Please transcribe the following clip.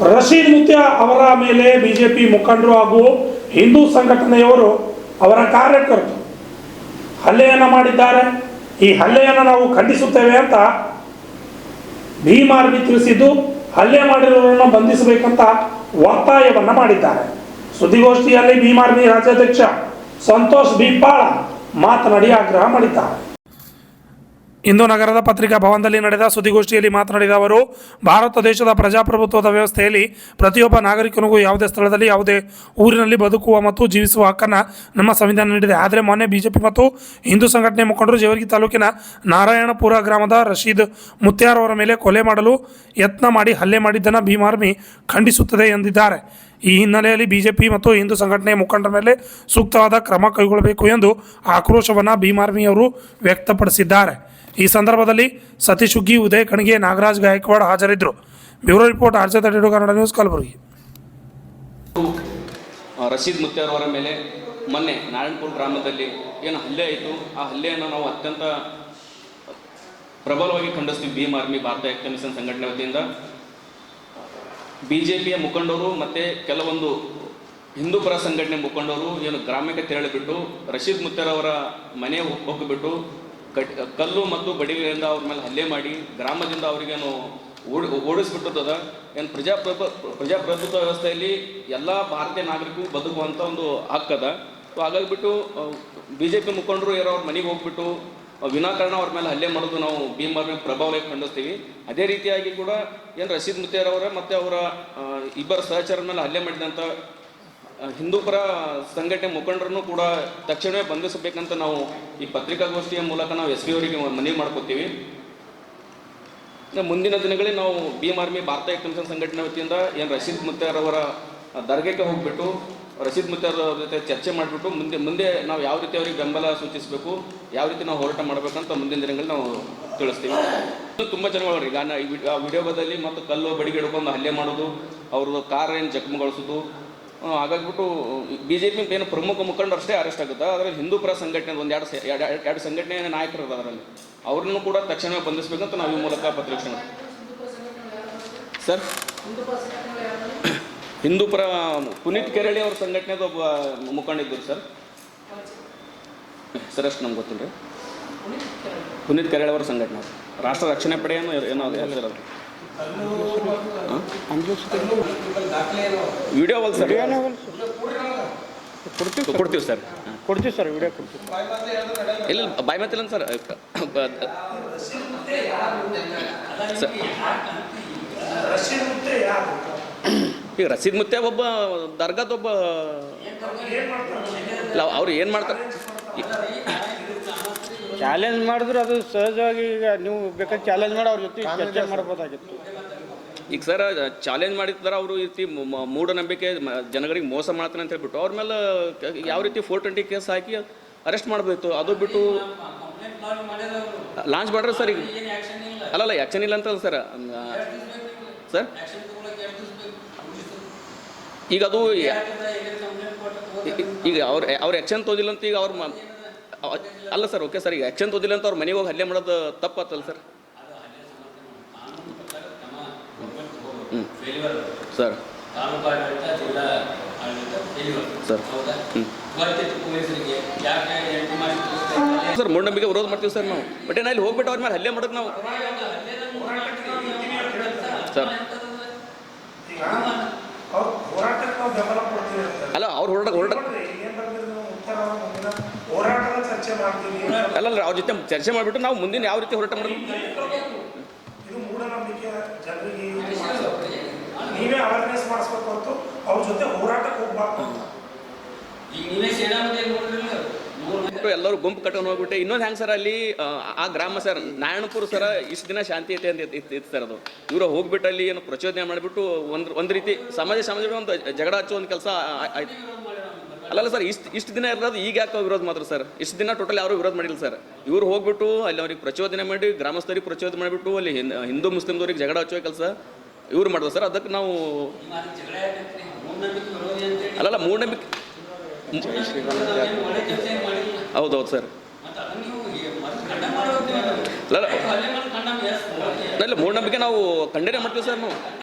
ರಶೀದ್ ಮುತ್ಯ ಅವರ ಮೇಲೆ ಬಿಜೆಪಿ ಮುಖಂಡರು ಹಾಗೂ ಹಿಂದೂ ಸಂಘಟನೆಯವರು ಅವರ ಕಾರ್ಯಕರ್ತರು ಹಲ್ಲೆಯನ್ನು ಮಾಡಿದ್ದಾರೆ. ಈ ಹಲ್ಲೆಯನ್ನು ನಾವು ಖಂಡಿಸುತ್ತೇವೆ ಅಂತ ಭೀಮ್ ಆರ್ಮಿ ತಿಳಿಸಿದ್ದು, ಹಲ್ಲೆ ಮಾಡಿರುವವರನ್ನು ಬಂಧಿಸಬೇಕಂತ ಒತ್ತಾಯವನ್ನು ಮಾಡಿದ್ದಾರೆ. ಸುದ್ದಿಗೋಷ್ಠಿಯಲ್ಲಿ ಭೀಮ್ ಆರ್ಮಿ ರಾಜ್ಯಾಧ್ಯಕ್ಷ ಸಂತೋಷ್ ಬಿಪ್ಪಾಳ ಮಾತನಾಡಿ ಆಗ್ರಹ ಮಾಡಿದ್ದಾರೆ. ಇಂದು ನಗರದ ಪತ್ರಿಕಾ ಭವನದಲ್ಲಿ ನಡೆದ ಸುದ್ದಿಗೋಷ್ಠಿಯಲ್ಲಿ ಮಾತನಾಡಿದ ಅವರು, ಭಾರತ ದೇಶದ ಪ್ರಜಾಪ್ರಭುತ್ವದ ವ್ಯವಸ್ಥೆಯಲ್ಲಿ ಪ್ರತಿಯೊಬ್ಬ ನಾಗರಿಕನಿಗೂ ಯಾವುದೇ ಸ್ಥಳದಲ್ಲಿ ಯಾವುದೇ ಊರಿನಲ್ಲಿ ಬದುಕುವ ಮತ್ತು ಜೀವಿಸುವ ಹಕ್ಕನ್ನು ನಮ್ಮ ಸಂವಿಧಾನ ನೀಡಿದೆ. ಆದರೆ ಮೊನ್ನೆ ಬಿಜೆಪಿ ಮತ್ತು ಹಿಂದೂ ಸಂಘಟನೆ ಮುಖಂಡರು ಜೇವರ್ಗಿ ತಾಲೂಕಿನ ನಾರಾಯಣಪುರ ಗ್ರಾಮದ ರಶೀದ್ ಮುತ್ಯಾರವರ ಮೇಲೆ ಕೊಲೆ ಮಾಡಲು ಯತ್ನ ಮಾಡಿ ಹಲ್ಲೆ ಮಾಡಿದ್ದನ್ನು ಭೀಮ್ ಆರ್ಮಿ ಖಂಡಿಸುತ್ತದೆ ಎಂದಿದ್ದಾರೆ. ಈ ಹಿನ್ನೆಲೆಯಲ್ಲಿ ಬಿಜೆಪಿ ಮತ್ತು ಹಿಂದೂ ಸಂಘಟನೆಯ ಮುಖಂಡರ ಮೇಲೆ ಸೂಕ್ತವಾದ ಕ್ರಮ ಕೈಗೊಳ್ಳಬೇಕು ಎಂದು ಆಕ್ರೋಶವನ್ನು ಭೀಮ್ ಆರ್ಮಿಯವರು ವ್ಯಕ್ತಪಡಿಸಿದ್ದಾರೆ. ಈ ಸಂದರ್ಭದಲ್ಲಿ ಸತೀಶ್ ಹುಗ್ಗಿ, ಉದಯ್ ಕಣಿಗೆ, ನಾಗರಾಜ್ ಗಾಯಕ್ವಾಡ್ ಹಾಜರಿದ್ದರು. Bureau report, RJ32 Kannada news, Kalaburagi. Rashid ಮುತ್ಯಾರವರ ಮೇಲೆ ಮೊನ್ನೆ ನಾರಾಯಣಪುರ ಗ್ರಾಮದಲ್ಲಿ ಏನು ಹಲ್ಲೆ ಆಯಿತು, ಆ ಹಲ್ಲೆಯನ್ನು ನಾವು ಅತ್ಯಂತ ಪ್ರಬಲವಾಗಿ ಖಂಡಿಸ್ತೀವಿ. ಭೀಮ್ ಆರ್ಮಿ ಭಾರತ ಐಕ್ಯ ಮಿಷನ್ ಸಂಘಟನೆ ವತಿಯಿಂದ BJPಯ ಮುಖಂಡರು ಮತ್ತು ಕೆಲವೊಂದು ಹಿಂದೂ ಪರ ಸಂಘಟನೆ ಮುಖಂಡರು ಏನು ಗ್ರಾಮಕ್ಕೆ ತೆರಳಿಬಿಟ್ಟು ರಶೀದ್ ಮುತ್ಯಾರವರ ಮನೆ ಹೋಗಿಬಿಟ್ಟು ಕಲ್ಲು ಮತ್ತು ಬಡಿಗಳಿಂದ ಅವ್ರ ಮೇಲೆ ಹಲ್ಲೆ ಮಾಡಿ ಗ್ರಾಮದಿಂದ ಅವರಿಗೇನು ಓಡಿಸ್ಬಿಟ್ಟದ. ಏನು ಪ್ರಜಾಪ್ರಭುತ್ವ ವ್ಯವಸ್ಥೆಯಲ್ಲಿ ಎಲ್ಲ ಭಾರತೀಯ ನಾಗರಿಕರು ಬದುಕುವಂಥ ಒಂದು ಹಕ್ಕದ. ಸೊ ಹಾಗಾಗಿಬಿಟ್ಟು BJP ಮುಖಂಡರು ಯಾರೋ ಅವ್ರ ಮನೆಗೆ ಹೋಗ್ಬಿಟ್ಟು ವಿನಾಕಾರಣ ಅವ್ರ ಮೇಲೆ ಹಲ್ಲೆ ಮಾಡೋದು ನಾವು ಭೀಮ್ ಆರ್ಮಿ ಪ್ರಭಾವವಾಗಿ ಖಂಡಿಸ್ತೀವಿ. ಅದೇ ರೀತಿಯಾಗಿ ಕೂಡ ಏನು ರಶೀದ್ ಮುತ್ಯಾರವರ ಮತ್ತು ಅವರ ಇಬ್ಬರ ಸಹಚರರ ಮೇಲೆ ಹಲ್ಲೆ ಮಾಡಿದಂಥ ಹಿಂದೂ ಪರ ಸಂಘಟನೆ ಮುಖಂಡರನ್ನು ಕೂಡ ತಕ್ಷಣವೇ ಬಂಧಿಸಬೇಕಂತ ನಾವು ಈ ಪತ್ರಿಕಾಗೋಷ್ಠಿಯ ಮೂಲಕ ನಾವು SP ಅವರಿಗೆ ಮನವಿ ಮಾಡ್ಕೋತೀವಿ. ಮುಂದಿನ ದಿನಗಳಲ್ಲಿ ನಾವು ಭೀಮ್ ಆರ್ಮಿ ಭಾರತ ಐಕ್ಯ ಮಿಷನ್ ಸಂಘಟನೆ ವತಿಯಿಂದ ಏನು ರಶೀದ್ ಮುತ್ಯಾರವರ ದರ್ಗಾಕ್ಕೆ ಹೋಗಿಬಿಟ್ಟು ರಶೀದ್ ಮುತ್ಯಾರವರ ಜೊತೆ ಚರ್ಚೆ ಮಾಡಿಬಿಟ್ಟು ಮುಂದೆ ನಾವು ಯಾವ ರೀತಿ ಅವ್ರಿಗೆ ಬೆಂಬಲ ಸೂಚಿಸಬೇಕು, ಯಾವ ರೀತಿ ನಾವು ಹೋರಾಟ ಮಾಡಬೇಕಂತ ಮುಂದಿನ ದಿನಗಳಲ್ಲಿ ನಾವು ತಿಳಿಸ್ತೀವಿ. ತುಂಬ ಜನಗಳು ಈಗ ಆ ವಿಡಿಯೋದಲ್ಲಿ ಮತ್ತು ಕಲ್ಲು ಬಡಿಗೆ ಹಿಡ್ಕೊಂಡು ಹಲ್ಲೆ ಮಾಡೋದು, ಅವ್ರದ್ದು ಕಾರ್ ಏನು ಜಖಮಗೊಳಿಸೋದು, ಹಾಗಾಗಿಬಿಟ್ಟು BJP ಏನು ಪ್ರಮುಖ ಮುಖಂಡರು ಅಷ್ಟೇ ಅರೆಸ್ಟ್ ಆಗುತ್ತೆ. ಅದರಲ್ಲಿ ಹಿಂದೂ ಪರ ಸಂಘಟನೆ ಒಂದು ಎರಡು ಸಂಘಟನೆಯ ನಾಯಕರು ಅದರಲ್ಲಿ ಅವ್ರನ್ನು ಕೂಡ ತಕ್ಷಣವೇ ಬಂಧಿಸಬೇಕಂತ ನಾವು ಈ ಮೂಲಕ ಪತ್ರಿಕೆ ಸರ್. ಹಿಂದೂ ಪರ ಪುನೀತ್ ಕೆರಳಿ ಅವ್ರ ಸಂಘಟನೆದ ಒಬ್ಬ ಮುಖಂಡ ಇದ್ದರು ಸರ್ ಅಷ್ಟು ನಮ್ಗೆ ಗೊತ್ತಿಲ್ಲ ರೀ. ಪುನೀತ್ ಕೆರಳಿ ಅವರ ಸಂಘಟನೆ ರಾಷ್ಟ್ರ ರಕ್ಷಣೆ ಪಡೆ ಏನೋ ಹೇಳಿರೋದು ವಿಡಿಯೋ ಅಲ್ಲ ಸರ್, ಕೊಡ್ತೀವಿ ಸರ್, ವಿಡಿಯೋ ಕೊಡ್ತೀವಿ. ಇಲ್ಲ ಬಾಯ್ ಮಾತಿಲ್ಲ ಸರ್. ಈಗ ರಶೀದ್ ಮುತ್ಯ ಒಬ್ಬ ದರ್ಗಾದ ಒಬ್ಬ ಇಲ್ಲ, ಅವ್ರು ಏನು ಮಾಡ್ತಾರೆ ಚಾಲೆಂಜ್ ಮಾಡಿದ್ರು ಅದು ಸಹಜವಾಗಿ. ಈಗ ನೀವು ಬೇಕಾದ್ರೆ ಚಾಲೆಂಜ್ ಮಾಡಿ ಅವ್ರ ಜೊತೆ ಚರ್ಚೆ ಮಾಡ್ಬೋದಾಗಿತ್ತು. ಈಗ ಸರ್ ಚಾಲೆಂಜ್ ಮಾಡಿರ್ತಾರೆ ಅವರು ಈ ರೀತಿ ಮೂಢನಂಬಿಕೆ ಜನಗಳಿಗೆ ಮೋಸ ಮಾಡ್ತಾನೆ ಅಂತ ಹೇಳ್ಬಿಟ್ಟು ಅವ್ರ ಮೇಲೆ ಯಾವ ರೀತಿ 420 ಕೇಸ್ ಹಾಕಿ ಅರೆಸ್ಟ್ ಮಾಡಬೇಕು. ಅದು ಬಿಟ್ಟು ಲಾಂಚ್ ಮಾಡ್ರೆ ಸರ್. ಈಗ ಅಲ್ಲಲ್ಲ ಆ್ಯಕ್ಷನ್ ಇಲ್ಲ ಅಂತಲ್ಲ ಸರ್. ಸರ್ ಈಗ ಅದು ಈಗ ಅವ್ರು ಆ್ಯಕ್ಷನ್ ತೋದಿಲ್ಲ ಅಂತ ಈಗ ಅವ್ರು ಅಲ್ಲ ಸರ್. ಓಕೆ ಸರ್, ಈಗ ಆ್ಯಕ್ಷನ್ ತೋದಿಲ್ಲ ಅಂತ ಅವ್ರ ಮನೆಗೆ ಹೋಗಿ ಹಲ್ಲೆ ಮಾಡೋದು ತಪ್ಪತ್ತಲ್ಲ ಸರ್. ಸರ್ ಸರ್ ಮೂಢನಂಬಿಕೆ ವಿರೋಧ ಮಾಡ್ತೀವಿ ಸರ್ ನಾವು. ಬಟ್ ಏನ ಇಲ್ಲಿ ಹೋಗ್ಬಿಟ್ಟು ಅವ್ರ ಮೇಲೆ ಹಲ್ಲೆ ಮಾಡೋದು ನಾವು ಸರ್. ಅಲ್ಲ ಅವ್ರು ಹೊರಟ ಅಲ್ಲ ಅವ್ರ ಜೊತೆ ಚರ್ಚೆ ಮಾಡಿಬಿಟ್ಟು ನಾವು ಮುಂದಿನ ಯಾವ ರೀತಿ ಹೋರಾಟ ಮಾಡೋದು. ನೀವೇ ಅವೇರ್ನೆಸ್ ಮಾಡಿಸ್ಬೇಕು ಹೊರತು ಅವ್ರ ಜೊತೆ ಹೋರಾಟಕ್ಕೆ ಹೋಗ್ಬಾರ್ದು. ಎಲ್ಲರೂ ಗುಂಪು ಕಟ್ಕೊಂಡು ಹೋಗ್ಬಿಟ್ಟು ಇನ್ನೊಂದು ಹೆಂಗೆ ಸರ್ ಅಲ್ಲಿ ಆ ಗ್ರಾಮ ಸರ್ ನಾರಾಯಣಪುರ ಸರ ಇಷ್ಟು ದಿನ ಶಾಂತಿ ಐತೆ ಅಂತ ಇತ್ತು ಸರ್. ಅದು ಇವರು ಹೋಗ್ಬಿಟ್ಟು ಅಲ್ಲಿ ಏನು ಪ್ರಚೋದನೆ ಮಾಡಿಬಿಟ್ಟು ಒಂದು ರೀತಿ ಸಮಾಜ ಒಂದು ಜಗಳ ಹಚ್ಚೋ ಒಂದು ಕೆಲಸ ಆಯ್ತು. ಅಲ್ಲಲ್ಲ ಸರ್, ಇಷ್ಟು ದಿನ ಇರೋದು ಈಗ ಯಾಕೆ ವಿರೋಧ ಮಾತ್ರ ಸರ್. ಇಷ್ಟು ದಿನ ಟೋಟಲ್ ಯಾರು ವಿರೋಧ ಮಾಡಿಲ್ಲ ಸರ್. ಇವ್ರು ಹೋಗ್ಬಿಟ್ಟು ಅಲ್ಲಿ ಅವ್ರಿಗೆ ಪ್ರಚೋದನೆ ಮಾಡಿ ಗ್ರಾಮಸ್ಥರಿಗೆ ಪ್ರಚೋದನೆ ಮಾಡಿಬಿಟ್ಟು ಅಲ್ಲಿ ಹಿಂದೂ ಮುಸ್ಲಿಮ್ದವ್ರಿಗೆ ಜಗಳ ಹಚ್ಚೋ ಕೆಲಸ ಇವ್ರು ಮಾಡಿದ್ರು ಸರ್. ಅದಕ್ಕೆ ನಾವು ಅಲ್ಲಲ್ಲ ಮೂಢನಂಬಿಕೆ ಹೌದೌದು ಸರ್. ಅಲ್ಲ ಮೂಢನಂಬಿಕೆ ನಾವು ಖಂಡನೆ ಮಾಡ್ತೀವಿ ಸರ್ ನಾವು.